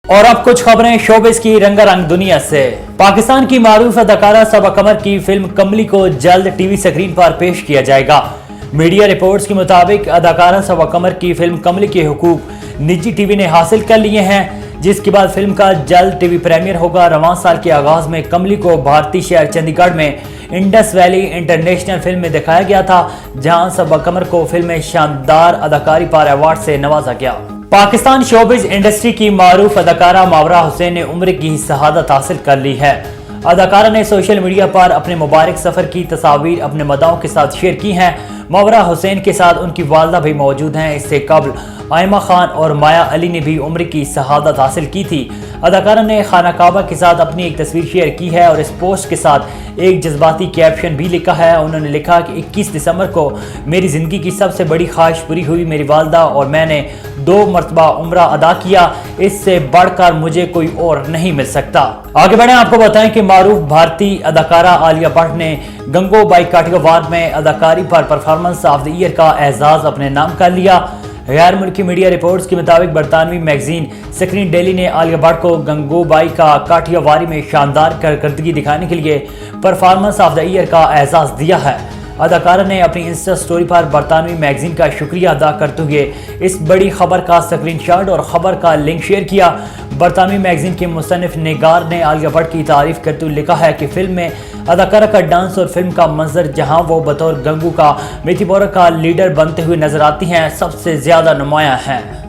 और अब कुछ खबरें शोबिस की रंगारंग दुनिया से। पाकिस्तान की मारूफ अदाकारा सबा कमर की फिल्म कमली को जल्द टीवी स्क्रीन पर पेश किया जाएगा। मीडिया रिपोर्ट्स के मुताबिक अदाकारा सबा कमर की फिल्म कमली के हुकूक निजी टीवी ने हासिल कर लिए हैं, जिसके बाद फिल्म का जल्द टीवी प्रीमियर होगा। रवां साल के आगाज में कमली को भारतीय शहर चंडीगढ़ में इंडस वैली इंटरनेशनल फिल्म में दिखाया गया था, जहां सबा कमर को फिल्म में शानदार अदाकारी पर अवार्ड से नवाजा गया। पाकिस्तान शोबिज इंडस्ट्री की मारूफ अदाकारा मावरा हुसैन ने उम्र की शहादत हासिल कर ली है। अदाकारा ने सोशल मीडिया पर अपने मुबारक सफर की तस्वीर अपने मदाओं के साथ शेयर की हैं। मावरा हुसैन के साथ उनकी वालदा भी मौजूद हैं। इससे कबल आयमा खान और माया अली ने भी उम्र की शहादत हासिल की थी। अदाकारा ने खाना काबा के साथ अपनी एक तस्वीर शेयर की है और इस पोस्ट के साथ एक जज्बाती कैप्शन भी लिखा है। उन्होंने लिखा कि 21 दिसंबर को मेरी ज़िंदगी की सबसे बड़ी ख्वाहिश पूरी हुई। मेरी वालदा और मैंने 2 मरतबा उम्रा अदा किया, इससे बढ़कर मुझे कोई और नहीं मिल सकता। आगे बढ़े, आपको बताएं कि मारूफ भारतीय अदाकारा आलिया भट्ट ने गंगूबाई काठियावाड़ में अदाकारी पर परफॉर्मेंस ऑफ द ईयर का एजाज अपने नाम कर लिया। गैर मुल्की मीडिया रिपोर्ट्स के मुताबिक बरतानवी मैगजीन स्क्रीन डेली ने आलिया भट्ट को गंगूबाई का काठियावाड़ी में शानदार कारकर्दगी दिखाने के लिए परफॉर्मेंस ऑफ द ईयर का एजाज दिया है। अदाकारा ने अपनी इंस्टा स्टोरी पर बरतानवी मैगजीन का शुक्रिया अदा करते हुए इस बड़ी खबर का स्क्रीनशॉट और खबर का लिंक शेयर किया। बरतानवी मैगजीन के मुसन्निफ निगार ने आलिया भट्ट की तारीफ करते हुए लिखा है कि फिल्म में अदाकारा का डांस और फिल्म का मंजर, जहां वो बतौर गंगू का मिथिबोरा का लीडर बनते हुए नजर आती हैं, सबसे ज्यादा नुमायां है।